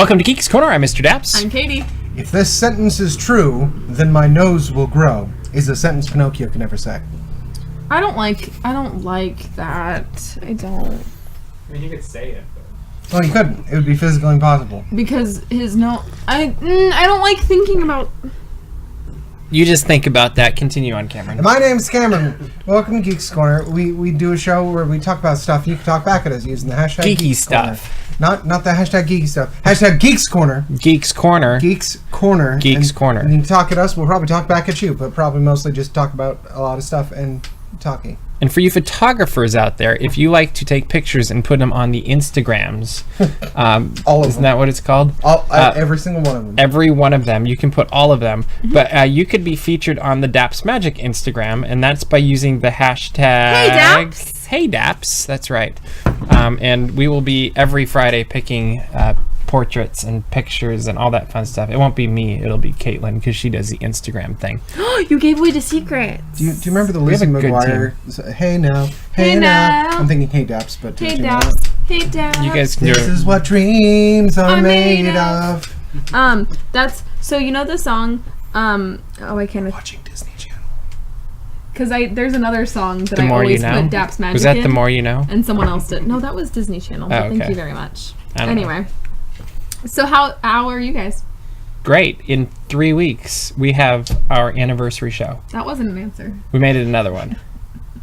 Welcome to Geeks Corner. I'm Mr. Daps. I'm Katie. If this sentence is true, then my nose will grow, is a sentence Pinocchio can never say. I don't like that. I don't. I mean, you could say it, but... Well, you couldn't. It would be physically impossible. Because his no... I don't like thinking about... You just think about that. Continue on, Cameron. My name's Cameron. Welcome to Geeks Corner. We do a show where we talk about stuff. You can talk back at us using the hashtag Geeky Geeks Corner. stuff. Not the hashtag geeky stuff. Hashtag Geeks Corner. Geeks Corner. Geeks Corner. Geeks Corner. And you can talk at us. We'll probably talk back at you, but probably mostly just talk about a lot of stuff and talking. And for you photographers out there, if you like to take pictures and put them on the Instagrams, all of isn't them. that what it's called? Every single one of them. Every one of them. You can put all of them. But you could be featured on the DAPS Magic Instagram, and that's by using the hashtag... Hey, Daps! Hey, Daps. That's right. And we will be every Friday picking portraits and pictures and all that fun stuff. It won't be me. It'll be Caitlin, because she does the Instagram thing. You gave away the secrets. Do you remember the We have Lizzie a good McGuire? Hey now. Hey now. I'm thinking Hey Daps, but... Hey, you know Daps. what? Hey, Daps. You guys can do This it. is what dreams are made of. That's... So, you know the song... I can't... Watching Disney Channel. Because there's another song that The I More You always Know? put DAPS Magic Was that in, The More You Know? and someone else did. No, that was Disney Channel. But Oh, Thank okay. you very much. I don't know. Anyway. So how are you guys? Great. In 3 weeks, we have our anniversary show. That wasn't an answer. We made it another one.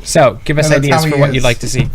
So, give us No, that's ideas how for he what is. you'd like to see.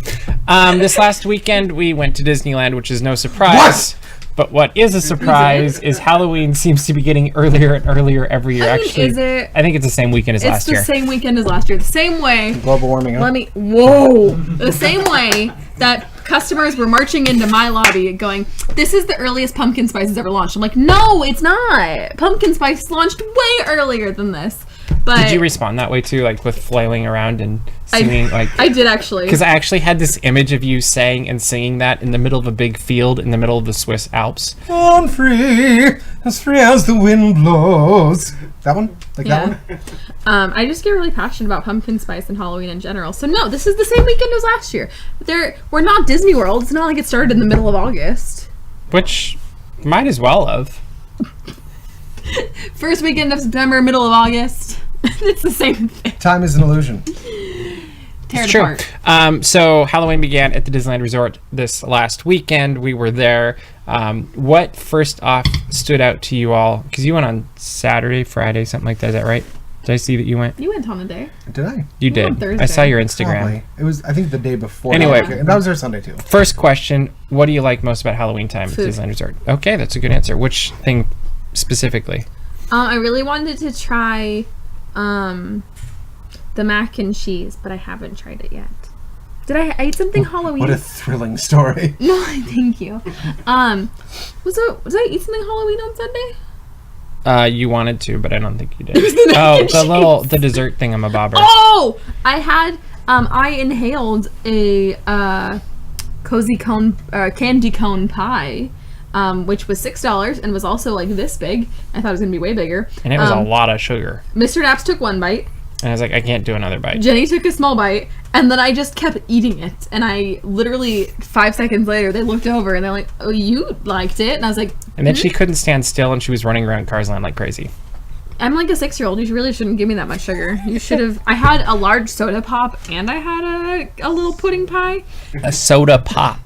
This last weekend, we went to Disneyland, which is no surprise. But what is a surprise is Halloween seems to be getting earlier and earlier every year. I mean, Actually, is it? I think it's the same weekend as It's last the year. same weekend as last year. The same way. Global warming, huh? The same way that customers were marching into my lobby going, this is the earliest pumpkin spices ever launched. I'm like, no, it's not. Pumpkin spice launched way earlier than this. But Did you respond that way too, like with flailing around and singing? I did actually. Because I actually had this image of you saying and singing that in the middle of a big field in the middle of the Swiss Alps. On free as the wind blows. That one? Like that one? I just get really passionate about pumpkin spice and Halloween in general. So no, this is the same weekend as last year. We're not Disney World. It's not like it started in the middle of August. Which might as well have. First weekend of September, middle of August. It's the same thing. Time is an illusion. Tear it It's true. apart. So Halloween began at the Disneyland Resort this last weekend. We were there. What first off stood out to you all? Because you went on Saturday, Friday, something like that. Is that right? Did I see that you went? You went on a day. Did I? You went on did. Thursday. I saw your Instagram. Probably. It was, I think, the day before. Anyway. And that was there Sunday, too. First question: what do you like most about Halloween time Food. at Disneyland Resort? Okay, that's a good answer. Which thing specifically? I really wanted to try the mac and cheese, but I haven't tried it yet. Did I eat something Halloween? What a thrilling story. No, thank you. Did I eat something Halloween on Sunday? You wanted to, but I don't think you did. was the mac and the dessert thingamabobber. Oh, I had I inhaled a cozy cone candy cone pie, which was $6 and was also like this big. I thought it was gonna be way bigger. And it was a lot of sugar. Mr. Daps took one bite. And I was like, I can't do another bite. Jenny took a small bite, and then I just kept eating it. And I literally 5 seconds later, they looked over and they're like, "Oh, you liked it?" And I was like, And then she couldn't stand still, and she was running around Cars Land like crazy. "I'm like a 6-year-old. You really shouldn't give me that much sugar. You should have." I had a large soda pop, and I had a little pudding pie. A soda pop.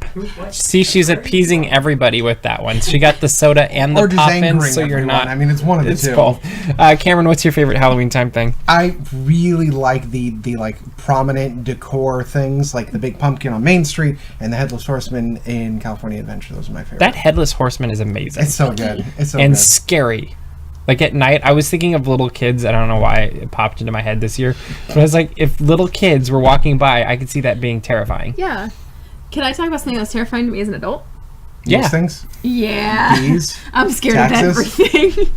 See, she's appeasing everybody with that one. She got the soda and the Or just pop in, angering so you're everyone. not. I mean, it's one of the It's two. both. Cameron, what's your favorite Halloween time thing? I really like the like prominent decor things, like the big pumpkin on Main Street and the Headless Horseman in California Adventure. Those are my favorite. That headless horseman is amazing. It's so good. It's so and good. scary. Like at night, I was thinking of little kids. I don't know why it popped into my head this year. But I was like, if little kids were walking by, I could see that being terrifying. Yeah. Can I talk about something that's terrifying to me as an adult? Yeah. Those things. Yeah. Bees. I'm scared Taxes? of everything.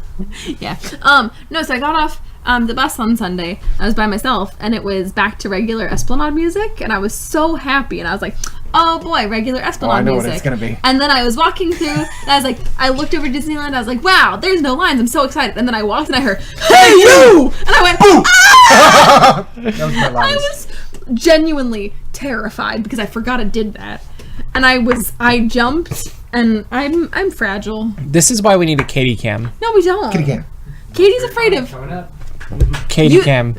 Yeah. No, so I got off the bus on Sunday. I was by myself, and it was back to regular Esplanade music, and I was so happy. And I was like, oh boy, regular Esplanade I know music. what it's gonna be. And then I was walking through, and I was like, I looked over Disneyland, I was like, wow, there's no lines. I'm so excited. And then I walked, and I heard, hey, you! And I went, ah! That was my I loudest. was genuinely terrified because I forgot I did that. And I jumped And I'm fragile. This is why we need a Katie cam. No, we don't. Kitty cam. Katie's afraid of. Coming up. Katie cam.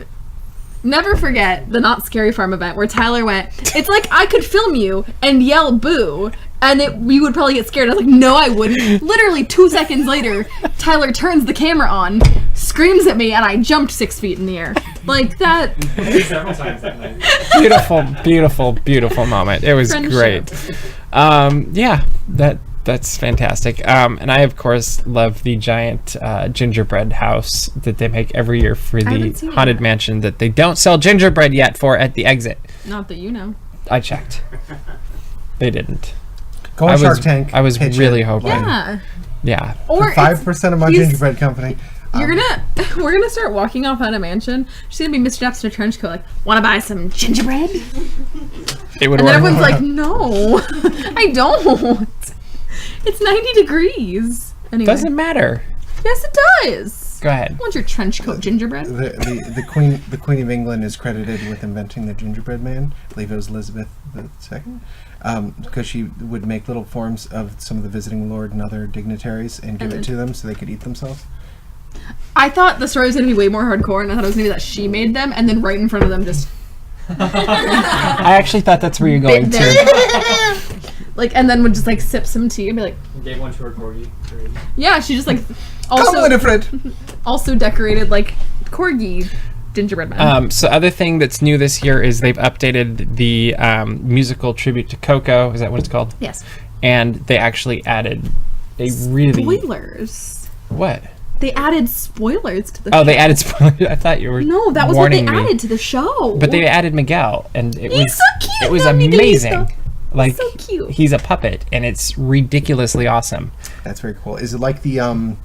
Never forget the Not Scary Farm event where Tyler went, it's like I could film you and yell boo, and you would probably get scared. I was like, no, I wouldn't. Literally 2 seconds later, Tyler turns the camera on, screams at me, and I jumped 6 feet in the air. Like that. Several times that night. Beautiful, beautiful, beautiful moment. It was Friendship. great. Yeah, that's fantastic. And I, of course, love the giant gingerbread house that they make every year for the haven't seen Haunted that. Mansion that they don't sell gingerbread yet for at the exit. Not that you know. I checked. They didn't. Go on Shark Tank. I was pitch really it. hoping. Yeah. Yeah. Or For 5% of my he's- gingerbread company. we're gonna start walking off on a mansion. She's gonna be Mr. Daps in a trench coat, like, wanna buy some gingerbread? It would And then work. everyone's like, no, I don't. It's 90 degrees. Anyway. Doesn't matter. Yes, it does. Go ahead. I want your trench coat gingerbread. The Queen of England is credited with inventing the gingerbread man. I believe it was Elizabeth II, because she would make little forms of some of the visiting lord and other dignitaries and give it to them so they could eat themselves. I thought the story was gonna be way more hardcore, and I thought it was gonna be that she made them, and then right in front of them just I actually thought that's where you're going bit to. them. Like, and then would just like sip some tea and be like, Gave one to her corgi. yeah, she just like Come, Winifred! also decorated like corgi gingerbread man. So other thing that's new this year is they've updated the musical tribute to Coco. Is that what it's called? Yes. And they actually added a really... Spoilers. What? They added spoilers to the show. Oh, they added spoilers. I thought you were No, that was what they warning me. added to the show. But they added Miguel, and it He's was so cute, it was Mommy amazing. Delisto. Like so cute. he's a puppet, and it's ridiculously awesome. That's very cool. Is it like the Lion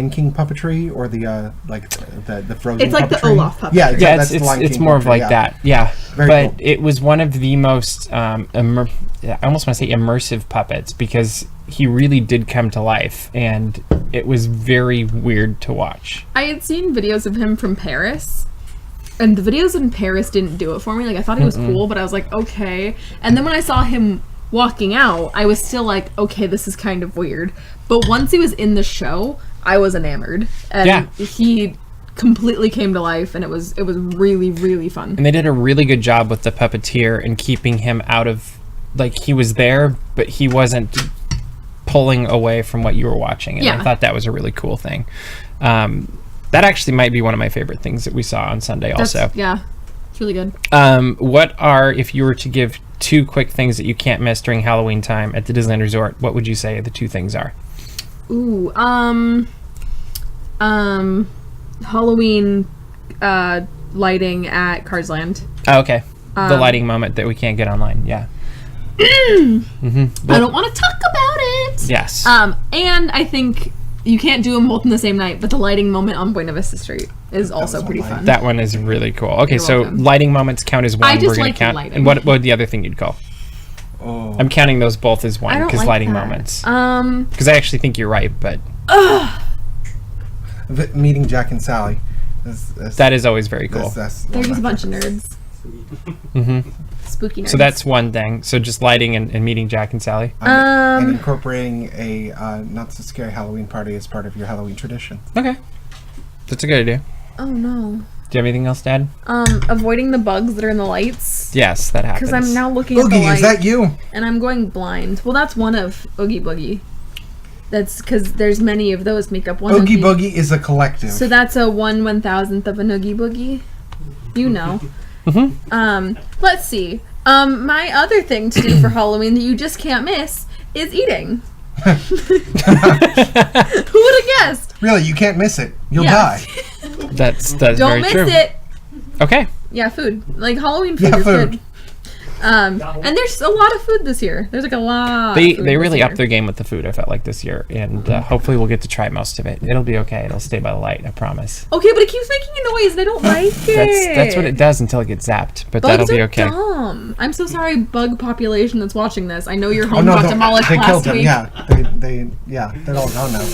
King puppetry or the the Frozen? It's like the puppetry? Olaf puppetry. Yeah, exactly. Yeah, That's the Lion it's King more of puppetry, like yeah. that. Yeah, Very but cool. it was one of the most I almost want to say immersive puppets because he really did come to life, and it was very weird to watch. I had seen videos of him from Paris, and the videos in Paris didn't do it for me. Like, I thought he was cool, but I was like, okay. And then when I saw him walking out, I was still like, okay, this is kind of weird. But once he was in the show, I was enamored. And Yeah. he completely came to life, and it was really, really fun. And they did a really good job with the puppeteer and keeping him out of, like, he was there, but he wasn't pulling away from what you were watching. And I Yeah. thought that was a really cool thing. That actually might be one of my favorite things that we saw on Sunday also. Yeah, it's really good. What are, if you were to give 2 quick things that you can't miss during Halloween time at the Disneyland Resort, what would you say the 2 things are? Ooh, Halloween lighting at Cars Land. Oh, okay. The lighting moment that we can't get online. Yeah. I don't want to talk about it. Yes. And I think you can't do them both in the same night, but the lighting moment on Buena Vista Street is also was pretty online. fun. That one is really cool. Okay, You're so welcome. lighting moments count as one. I just We're gonna like count. lighting. And what would the other thing you'd call? Oh. I'm counting those both as I one don't because like lighting that. moments. Because I actually think you're right, but Meeting Jack and Sally. that is always very cool. That's They're one just a my bunch of favorites. nerds. Spooky nerds. So that's one thing. So just lighting and meeting Jack and Sally. And incorporating a not so scary Halloween party as part of your Halloween tradition. Okay. That's a good idea. Oh no. Do you have anything else, Dad? Avoiding the bugs that are in the lights. Yes, that happens. Because I'm now looking at the Oogie, light, is that you? and I'm going blind. Well, that's one of Oogie Boogie. That's because there's many of those make up one. Oogie Boogie is a collective. So that's a 1/1000th of an Oogie Boogie. You know. Let's see. My other thing to do for Halloween that you just can't miss is eating. Who would have guessed? Really, you can't miss it. You'll Yeah. die. That's Don't very miss true. it. Okay. Yeah, food. Like Halloween food Yeah, is food. good. And there's a lot of food this year. There's like a lot. They of food they this really year. upped their game with the food, I felt like, this year. And hopefully we'll get to try most of it. It'll be okay. It'll stay by the light, I promise. Okay, but it keeps making a noise, and I don't like it. That's what it does until it gets zapped. But Bugs that'll be are okay. dumb. I'm so sorry, bug population that's watching this. I know your Oh home no, got they demolished killed last him. week. Yeah, they're all gone now.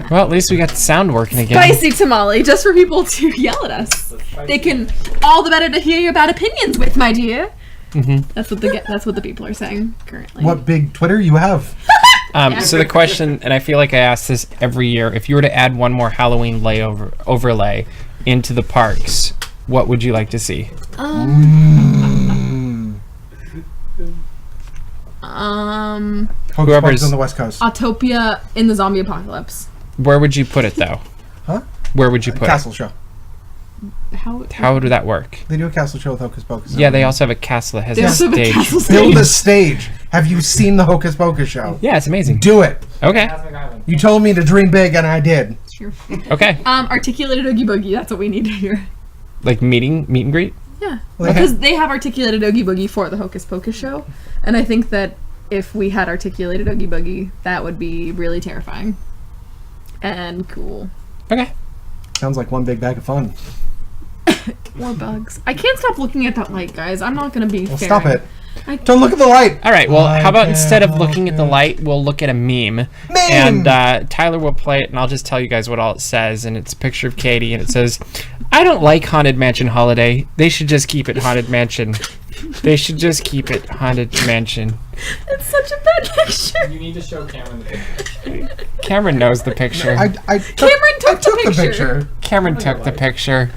Well, at least we got the sound working again. Spicy tamale, just for people to yell at us. They can all the better to hear your bad opinions with, my dear. That's what the people are saying currently. What big Twitter you have? So the question, and I feel like I ask this every year, if you were to add one more Halloween overlay into the parks, what would you like to see? Hocus Whoever's- Pocus on the West Coast. Autopia in the zombie apocalypse. Where would you put it, though? Huh? Where would you put Castle show. How would that work? They do a castle show with Hocus Pocus. Yeah, they also have a castle that has They a also have a stage. castle Build a stage. stage. Have you seen the Hocus Pocus show? Yeah, it's amazing. Do it. Okay. Cosmic Island. You told me to dream big, and I did. It's true. Okay. Articulated Oogie Boogie. That's what we need to hear. Like meet and greet? Yeah, Okay. because they have articulated Oogie Boogie for the Hocus Pocus show, and I think that if we had articulated Oogie Boogie, that would be really terrifying and cool. Okay. Sounds like one big bag of fun. More bugs. I can't stop looking at that light, guys. I'm not gonna be Well, fair. stop it. I- Don't look at the light. All right. Well, I how about can't instead of help looking at the it. light, we'll look at a meme. And Tyler will play it, and I'll just tell you guys what all it says. And it's a picture of Katie, and it says, "I don't like Haunted Mansion Holiday. They should just keep it Haunted Mansion. They should just keep it Haunted Mansion." It's such a bad picture. You need to show Cameron the picture. Cameron knows the picture. I Cameron took the picture. Cameron took the picture.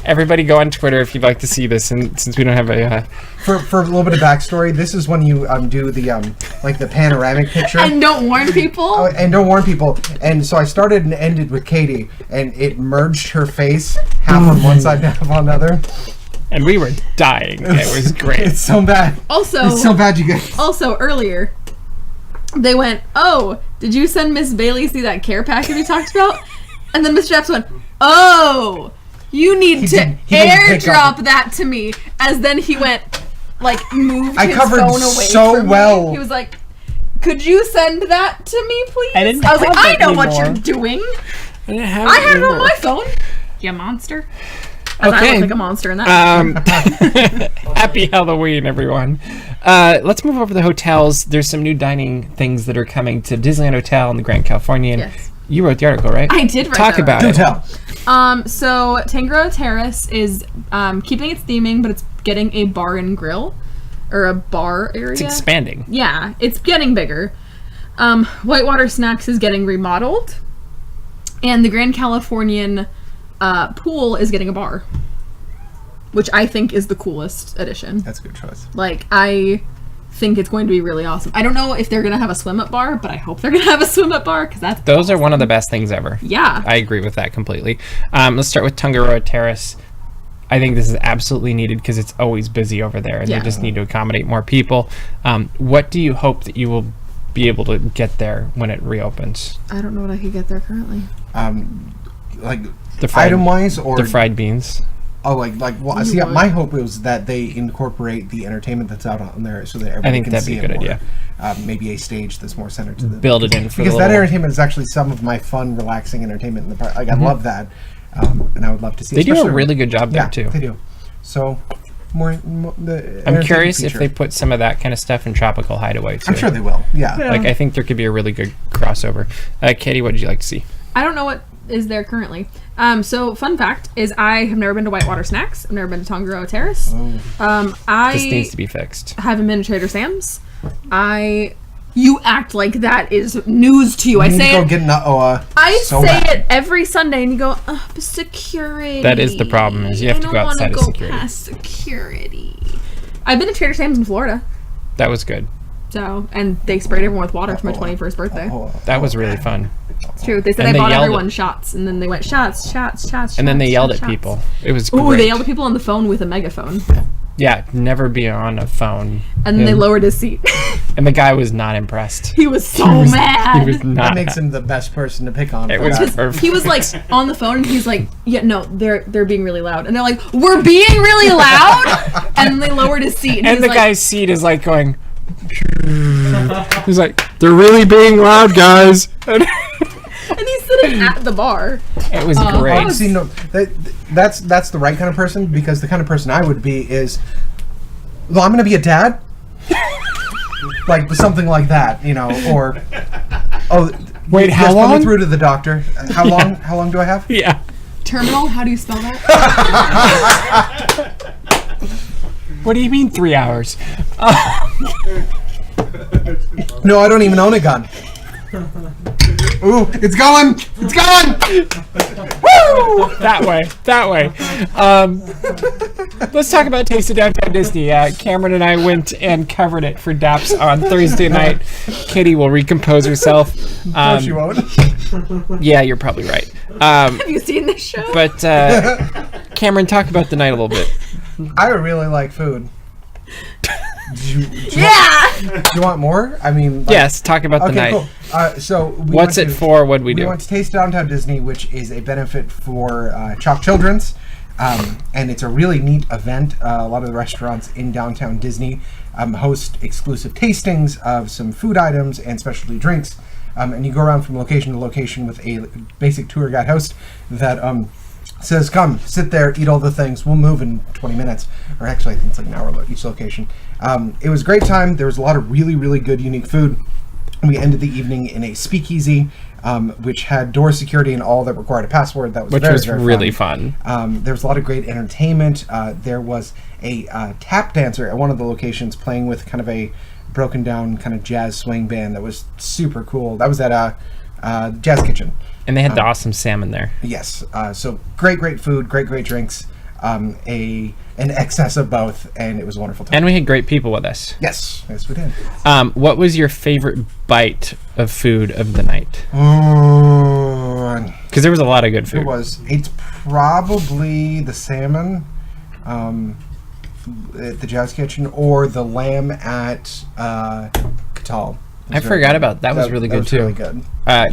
Everybody go on Twitter if you'd like to see this. And since we don't have a For a little bit of backstory, this is when you do the like the panoramic picture. And don't warn people. Oh, and don't warn people. And so I started and ended with Katie, and it merged her face half on one side and half on the other. and we were dying. It was great. It's so bad. Also, It's so bad, you guys. also earlier, they went, "Oh, did you send Miss Bailey see that care package we talked about?" And then Mr. Epps went, "Oh, you need to didn't pick up. airdrop that to me." As then he went, like, moved I his covered phone away so from well. me. He was like, "Could you send that to me, please?" I didn't was like, have "I it know what anymore. you're doing. I didn't have I had it on my phone. You monster." As I Okay. look like a monster in that. Happy Halloween, everyone. Let's move over to the hotels. There's some new dining things that are coming to Disneyland Hotel in the Grand Californian. Yes. You wrote the article, right? I did write Talk that about Do it. tell. So Tangaroa Terrace is keeping its theming, but it's getting a bar and grill, or a bar area. It's expanding. Yeah, it's getting bigger. Whitewater Snacks is getting remodeled, and the Grand Californian pool is getting a bar, which I think is the coolest addition. That's a good choice. Like, I think it's going to be really awesome. I don't know if they're going to have a swim-up bar, but I hope they're going to have a swim-up bar, because that's Those are one of the best things ever. yeah. I agree with that completely. Let's start with Tangaroa Terrace. I think this is absolutely needed because it's always busy over there, and Yeah. they just need to accommodate more people. What do you hope that you will be able to get there when it reopens? I don't know what I could get there currently. Like The fried, item wise, or the fried beans. oh, like well, see, would. my hope was that they incorporate the entertainment that's out on there, so that everybody think can that'd see be a good it more. idea. Maybe a stage that's more centered to the Build it in for because the that little- entertainment is actually some of my fun, relaxing entertainment in the park. Like I love that, and I would love to see. They do a especially- really good job there yeah, too. they do. So more the I'm entertainment curious if feature. they put some of that kind of stuff in Tropical Hideaway too. I'm sure they will. Yeah. Like I think there could be a really good crossover. Katie, what did you like to see? I don't know what is there currently. So fun fact is I have never been to Whitewater Snacks. I've never been to Tangaroa Terrace. Oh. This needs I to be fixed. haven't been to Trader Sam's. You act like that is news to you. I You need say to go it. get I so say bad. it every Sunday, and you go, security. That is the problem, is you have to go outside I of don't wanna security. go past security. I've been to Trader Sam's in Florida, That was good. and they sprayed everyone with water for my 21st birthday. That was really fun. It's true. They said And I they bought yelled everyone shots, and then they went shots. And then they shots, yelled at shots. people. It was great. Ooh, they yelled at people on the phone with a megaphone, Yeah, never be on a phone. and then they lowered his seat. And the guy was not impressed. He was so He mad. was not. That makes him the best person to pick on. It for was that. perfect. He was like on the phone, and he's like, "Yeah, no, they're being really loud," and they're like, "We're being really loud," and they lowered his seat, And he's the like, guy's seat is like going. He's like, they're really being loud, guys. and he's sitting at the bar. It was Oh, great. See, no, that's the right kind of person, because the kind of person I would be is, well, I'm going to be a dad, like something like that, or Wait, how yes, put me long? through to the doctor. How long? How long do I have? Yeah. Terminal? How do you spell that? What do you mean 3 hours? No, I don't even own a gun. Ooh, it's going! It's going! Woo! That way. Let's talk about Taste of Downtown Disney. Cameron and I went and covered it for DAPS on Thursday night. Kitty will recompose herself. No, she won't. Yeah, you're probably right. Have you seen this show? But Cameron, talk about the night a little bit. I really like food. Do Yeah. you want more? I mean, like, Yes, talk about the okay, night. cool. So we What's went it to- for? What do we We do? went to Taste Downtown Disney, which is a benefit for Chalk Children's, and it's a really neat event. A lot of the restaurants in downtown Disney host exclusive tastings of some food items and specialty drinks, and you go around from location to location with a basic tour guide host that says, "Come, sit there, eat all the things. We'll move in 20 minutes." Or actually, I think it's like an hour each location. It was a great time. There was a lot of really, really good, unique food. We ended the evening in a speakeasy, which had door security and all that required a password. That was Which very, was very really fun. There was a lot of great entertainment. There was a tap dancer at one of the locations playing with kind of a broken down kind of jazz swing band that was super cool. That was at Jazz Kitchen. And they had the awesome salmon there. Yes. So great food, great drinks, an excess of both, and it was a wonderful time. And we had great people with us. Yes, we did. What was your favorite bite of food of the night? Oh, Because there was a lot of good food. it's probably the salmon at the Jazz Kitchen or the lamb at Catal. I forgot about that. Was really good too. Really good.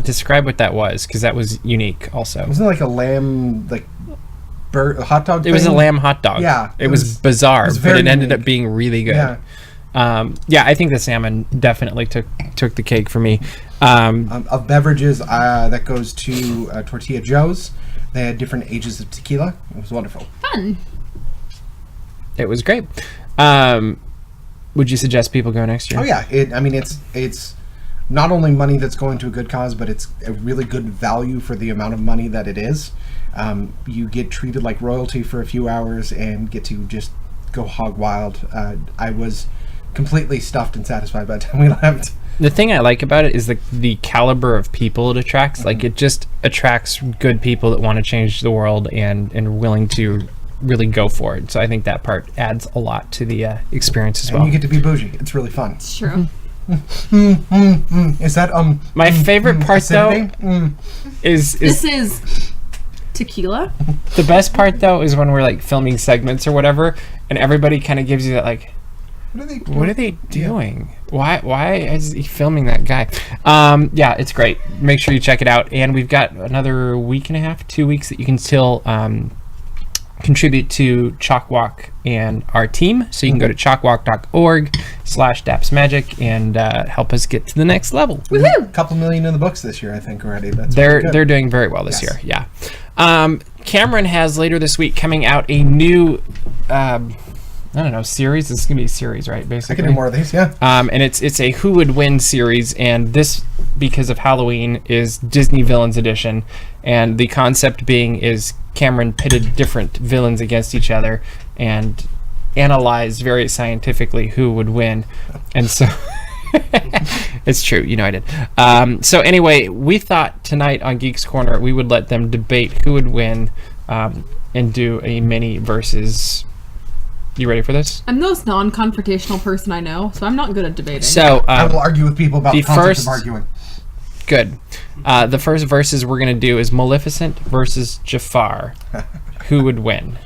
Describe what that was, because that was unique also. Wasn't it like a lamb hot dog? It was a thing? lamb hot dog. Yeah, It was bizarre, it was but very it ended unique. up being really good. Yeah. I think the salmon definitely took the cake for me. Of beverages, that goes to Tortilla Joe's. They had different ages of tequila. It was wonderful. Fun. It was great. Would you suggest people go next year? Oh yeah, it's not only money that's going to a good cause, but it's a really good value for the amount of money that it is. You get treated like royalty for a few hours and get to just go hog wild. I was completely stuffed and satisfied by the time we left. The thing I like about it is the caliber of people it attracts. Like, it just attracts good people that want to change the world and are willing to really go for it. So I think that part adds a lot to the experience as And well. you get to be bougie. It's really fun. It's true. Is that My favorite part though acidity? is This is tequila. the best part though is when we're like filming segments or whatever, and everybody kind of gives you that like, what are they doing? Why is he filming that guy? Yeah, it's great. Make sure you check it out. And we've got another week and a half, 2 weeks that you can still contribute to Chalk Walk and our team. So you can go to chalkwalk.org/DAPS MAGIC and help us get to the next level. Woohoo! A couple million in the books this year, I think, already. That's They're pretty good. they're doing very well this Yes. year. Yeah. Cameron has later this week coming out a new I don't know, series. This is gonna be a series, right? I Basically. can do more of these, yeah. And it's a Who Would Win series, and this, because of Halloween, is Disney Villains Edition, and the concept being is Cameron pitted different villains against each other and analyzed very scientifically who would win, and so it's true, I did. So anyway, we thought tonight on Geeks Corner we would let them debate who would win, and do a mini versus. You ready for this? I'm the most non-confrontational person I know, so I'm not good at debating. So I will argue with people about the the concept first- of arguing. good. The first verses we're gonna do is Maleficent versus Jafar. Who would win?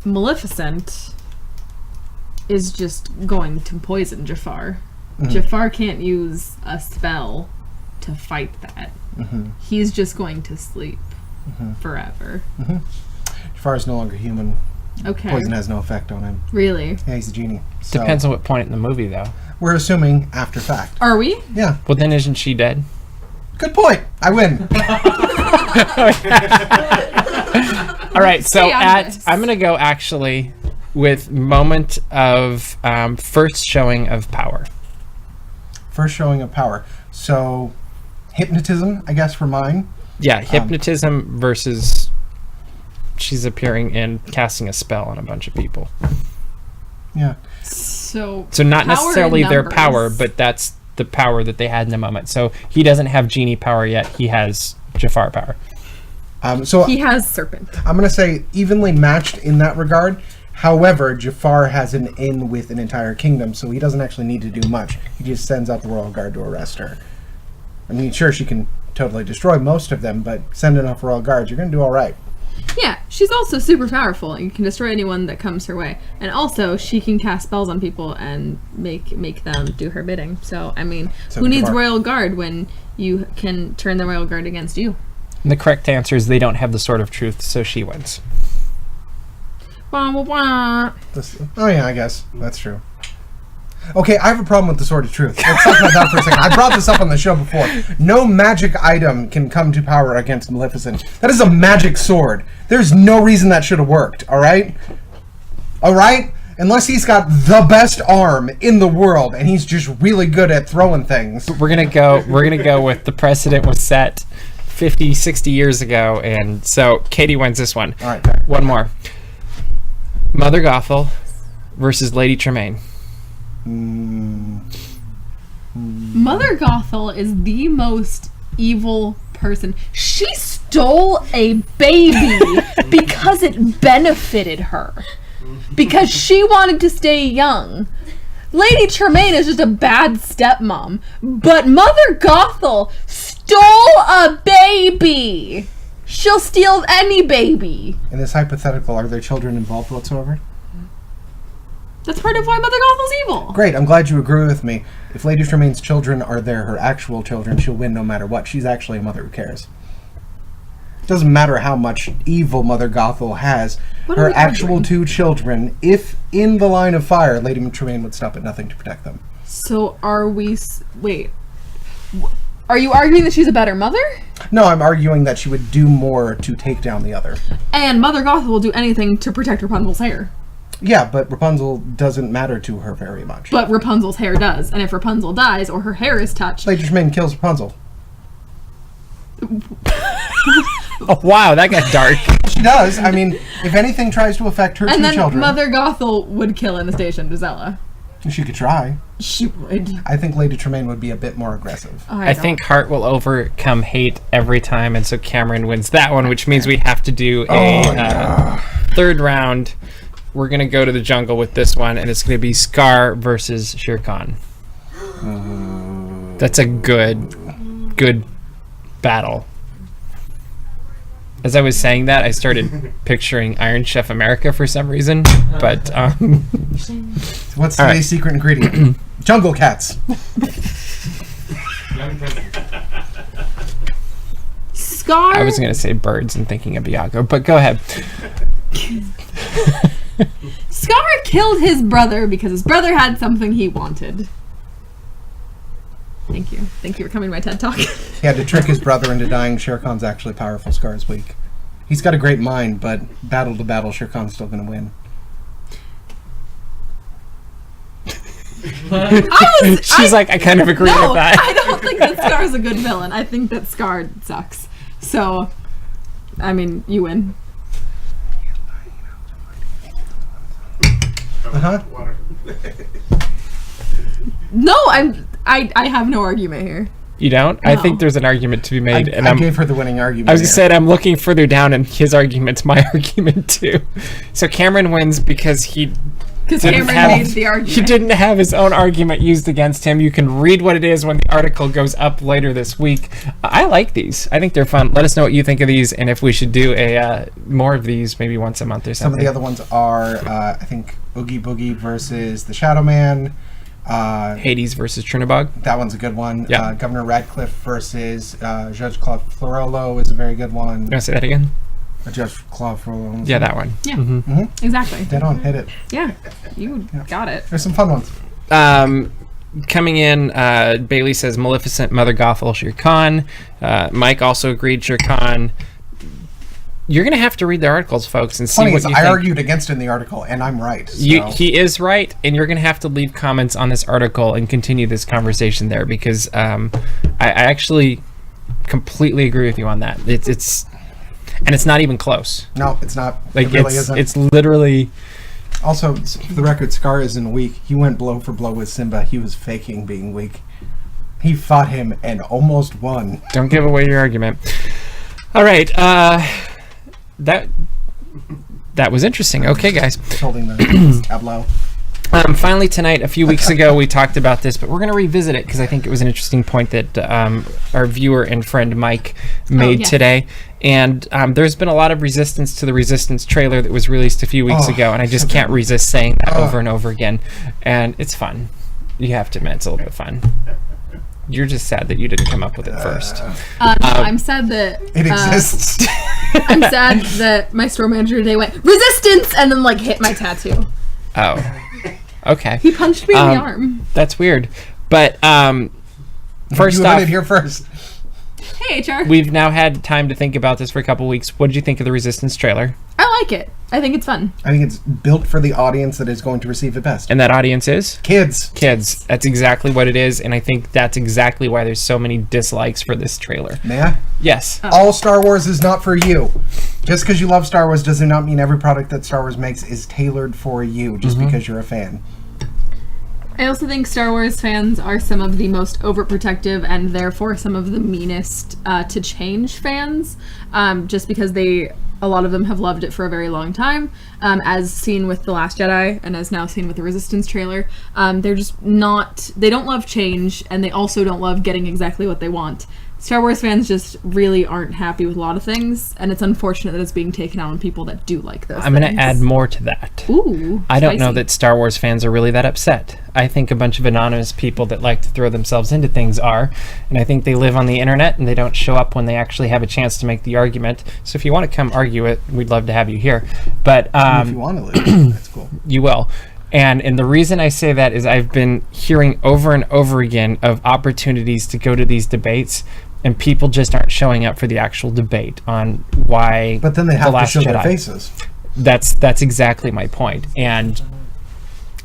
Maleficent is just going to poison Jafar. Jafar can't use a spell to fight that. He's just going to sleep forever. Jafar is no longer human. Okay. Poison has no effect on him. Really? Yeah, he's a genie. So Depends on what point in the movie, though. we're assuming after fact. Are we? Yeah. Well, then isn't she dead? Good point. I win. All right, so Stay on this. I'm gonna go actually with moment of first showing of power. First showing of power. So, hypnotism, I guess, for mine. Yeah, hypnotism versus she's appearing and casting a spell on a bunch of people. Yeah. So not power necessarily in their numbers. power, but that's the power that they had in the moment. So he doesn't have genie power yet. He has Jafar power. So He has serpent. I'm going to say evenly matched in that regard. However, Jafar has an in with an entire kingdom, so he doesn't actually need to do much. He just sends out the royal guard to arrest her. I mean, sure, she can totally destroy most of them, but send enough royal guards, you're going to do all right. Yeah, she's also super powerful. You can destroy anyone that comes her way, and also she can cast spells on people and make them do her bidding. So I mean, So who needs Jafar. royal guard when you can turn the royal guard against you? And the correct answer is they don't have the Sword of Truth, so she wins. Wah, wah, wah. Oh yeah, I guess. That's true. Okay, I have a problem with the Sword of Truth. Let's talk about that for a second. I brought this up on the show before. No magic item can come to power against Maleficent. That is a magic sword. There's no reason that should have worked, alright? Alright? Unless he's got the best arm in the world and he's just really good at throwing things. We're gonna go with the precedent was set 50, 60 years ago, and so Katie wins this one. Alright, fair. One more. Mother Gothel versus Lady Tremaine. Mother Gothel is the most evil person. She stole a baby because it benefited her. Because she wanted to stay young. Lady Tremaine is just a bad stepmom. But Mother Gothel stole a baby. She'll steal any baby. In this hypothetical, are there children involved whatsoever? That's part of why Mother Gothel's evil. Great, I'm glad you agree with me. If Lady Tremaine's children are her actual children, she'll win no matter what. She's actually a mother who cares. It doesn't matter how much evil Mother Gothel has. What are Her we actual arguing? 2 children, if in the line of fire, Lady Tremaine would stop at nothing to protect them. So are we... Wait. Are you arguing that she's a better mother? No, I'm arguing that she would do more to take down the other. And Mother Gothel will do anything to protect Rapunzel's hair. Yeah, but Rapunzel doesn't matter to her very much. But Rapunzel's hair does. And if Rapunzel dies or her hair is touched... Lady Tremaine kills Rapunzel. Oh wow, that got dark. She does. I mean, if anything tries to affect her and 2 then children, Mother Gothel would kill Anastasia and Gisela. she could try. She would. I think Lady Tremaine would be a bit more aggressive. I think heart will overcome hate every time, and so Cameron wins that one, which means we have to do a third round. We're gonna go to the jungle with this one, and it's gonna be Scar versus Shere Khan. That's a good battle. As I was saying that, I started picturing Iron Chef America for some reason, but What's All right. today's secret ingredient? Jungle cats. Young Prince. Scar... I was gonna say birds and thinking of Iago, but go ahead. Scar killed his brother because his brother had something he wanted. Thank you. Thank you for coming to my TED Talk. He had to trick his brother into dying. Shere Khan's actually powerful. Scar's weak. He's got a great mind, but battle to battle, Shere Khan's still going to win. She's like, I kind of agree No, with that. I don't think that Scar's a good villain. I think that Scar sucks. So, I mean, you win. Uh-huh. Water. No, I have no argument here. You don't? I No. think there's an argument to be made, and I I'm. gave her the winning argument. I was here. just saying I'm looking further down, and his argument's my argument too. So Cameron wins because he Because didn't Cameron have made the argument. he didn't have his own argument used against him. You can read what it is when the article goes up later this week. I like these. I think they're fun. Let us know what you think of these, and if we should do a more of these, maybe once a month or Some of something. the other ones are, I think, Oogie Boogie versus the Shadow Man. Hades versus Trinabog. That one's a good one. Yeah. Governor Radcliffe versus Judge Claude Florello is a very good one. You want to say that again? Judge Claude Florello. Yeah, that one. Yeah, exactly. Dead on, hit it. Yeah, you got it. There's some fun ones. Coming in, Bailey says Maleficent, Mother Gothel, Shere Khan. Mike also agreed Shere Khan. You're going to have to read the articles, folks, and see Funny what is, you I think. argued against it in the article, and I'm right. So. He is right, and you're going to have to leave comments on this article and continue this conversation there, because I actually completely agree with you on that. It's and it's not even close. No, it's not. Like it really isn't. it's literally. Also, for the record, Scar isn't weak. He went blow for blow with Simba. He was faking being weak. He fought him and almost won. Don't give away your argument. All right, that was interesting. Okay, guys. Holding the tableau. Finally tonight, a few weeks ago, we talked about this, but we're going to revisit it because I think it was an interesting point that our viewer and friend Mike made today. And there's been a lot of resistance to the Resistance trailer that was released a few weeks ago, and I just can't resist saying that over and over again. And it's fun. You have to admit, it's a little bit fun. You're just sad that you didn't come up with it first. No, I'm sad that It exists. I'm sad that my store manager today went resistance and then like hit my tattoo. Oh, okay. He punched me in the arm. That's weird. But first You off, heard it here first. Hey, HR. we've now had time to think about this for a couple weeks. What did you think of the Resistance trailer? I like it. I think it's fun. I think it's built for the audience that is going to receive it best. And that audience is? Kids. Kids. That's exactly what it is, and I think that's exactly why there's so many dislikes for this trailer. May I? Yes. All Star Wars is not for you. Just because you love Star Wars does not mean every product that Star Wars makes is tailored for you just because you're a fan. I also think Star Wars fans are some of the most overprotective and therefore some of the meanest to change fans, just because a lot of them have loved it for a very long time, as seen with The Last Jedi and as now seen with the Resistance trailer. They're just not, they don't love change, and they also don't love getting exactly what they want. Star Wars fans just really aren't happy with a lot of things, and it's unfortunate that it's being taken out on people that do like those I'm going to add more to that. Ooh, I don't know spicy. that Star Wars fans are really that upset. I think a bunch of anonymous people that like to throw themselves into things are, and I think they live on the internet and they don't show up when they actually have a chance to make the argument. So if you want to come argue it, we'd love to have you here. But If you want to live, that's cool. you will. And the reason I say that is I've been hearing over and over again of opportunities to go to these debates, and people just aren't showing up for the actual debate on why. But then they have The to Last show their Jedi. faces. That's exactly my point. And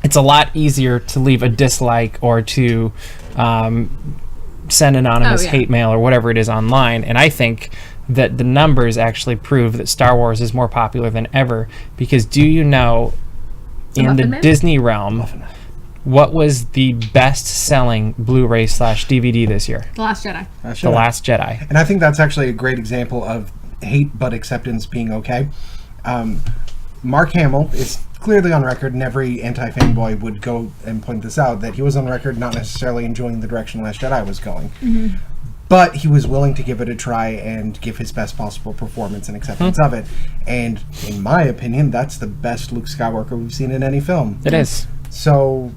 it's a lot easier to leave a dislike or to send anonymous hate mail or whatever it is online. And I think that the numbers actually prove that Star Wars is more popular than ever, because do you know, in the Muffin Man? Disney realm, what was the best-selling Blu-ray/DVD this year? The Last Jedi. The Last Jedi. And I think that's actually a great example of hate but acceptance being okay. Mark Hamill is clearly on record, and every anti-fanboy would go and point this out, that he was on record not necessarily enjoying the direction Last Jedi was going. But he was willing to give it a try and give his best possible performance and acceptance of it. And in my opinion, that's the best Luke Skywalker we've seen in any film. It is. So,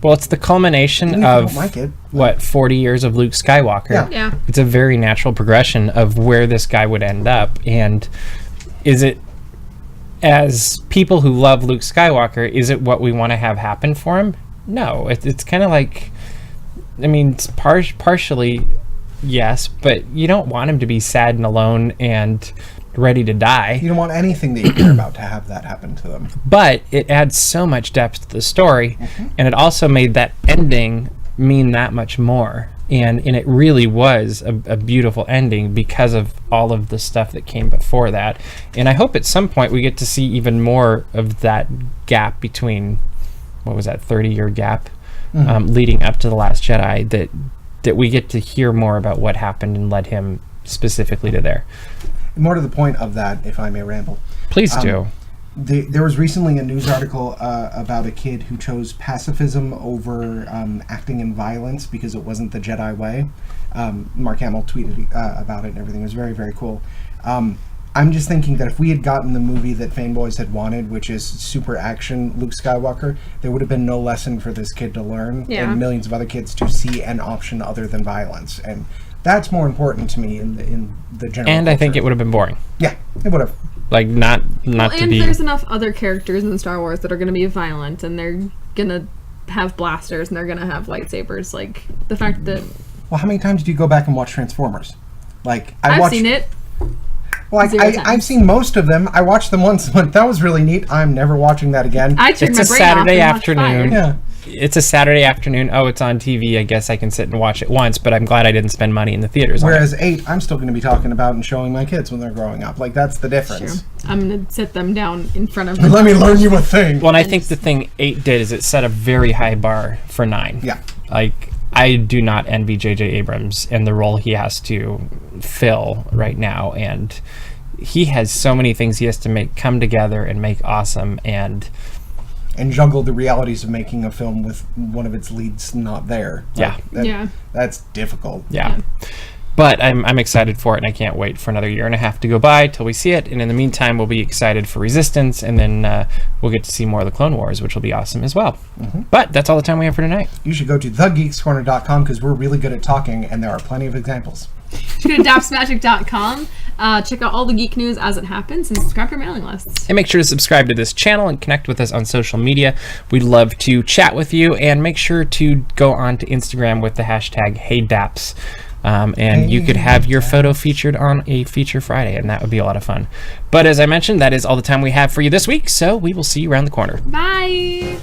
Well, it's the culmination even if you of, don't like it, what, 40 years of Luke Skywalker. Yeah. Yeah. It's a very natural progression of where this guy would end up. And is it, as people who love Luke Skywalker, is it what we want to have happen for him? No. It's kind of like, I mean, it's partially yes, but you don't want him to be sad and alone and ready to die. you don't want anything that you care about to have that happen to them. But it adds so much depth to the story, and it also made that ending mean that much more. And it really was a beautiful ending because of all of the stuff that came before that. And I hope at some point we get to see even more of that gap between, what was that, 30-year gap leading up to The Last Jedi, that we get to hear more about what happened and led him specifically to there. More to the point of that, if I may ramble. Please do. There was recently a news article about a kid who chose pacifism over acting in violence because it wasn't the Jedi way. Mark Hamill tweeted about it and everything. It was very, very cool. I'm just thinking that if we had gotten the movie that fanboys had wanted, which is super action Luke Skywalker, there would have been no lesson for this kid to learn and millions of other kids to see an option other than violence. And that's more important to me in the general And I think culture. it would have been boring. Yeah, it would have. Like, not to And be... there's enough other characters in Star Wars that are going to be violent, and they're going to have blasters, and they're going to have lightsabers. Like, the fact that... Well, how many times did you go back and watch Transformers? Like, I've watched, seen it. Well, Zero times. I've seen most of them. I watched them once, but that was really neat. I'm never watching that again. I turned It's my a brain Saturday off and watched afternoon. Fire. Yeah. it's a Saturday afternoon. Oh, it's on TV. I guess I can sit and watch it once, but I'm glad I didn't spend money in the theaters. Whereas 8, I'm still going to be talking about and showing my kids when they're growing up. Like, that's the difference. Sure. I'm gonna sit them down in front of. Let me learn you a thing. Well, and I think the thing 8 did is it set a very high bar for 9. Yeah. Like, I do not envy J.J. Abrams and the role he has to fill right now, and he has so many things he has to make come together and make awesome, and juggle the realities of making a film with one of its leads not there. Yeah. Yeah. That's difficult. yeah. But I'm excited for it, and I can't wait for another year and a half to go by till we see it. And in the meantime, we'll be excited for Resistance, and then we'll get to see more of the Clone Wars, which will be awesome as well. But that's all the time we have for tonight. You should go to thegeekscorner.com because we're really good at talking, and there are plenty of examples. Go to dapsmagic.com. Check out all the geek news as it happens, and subscribe to our mailing lists. And make sure to subscribe to this channel and connect with us on social media. We'd love to chat with you, and make sure to go on to Instagram with the hashtag HeyDaps. And you could have your photo featured on a Feature Friday, and that would be a lot of fun. But as I mentioned, that is all the time we have for you this week, so we will see you around the corner. Bye.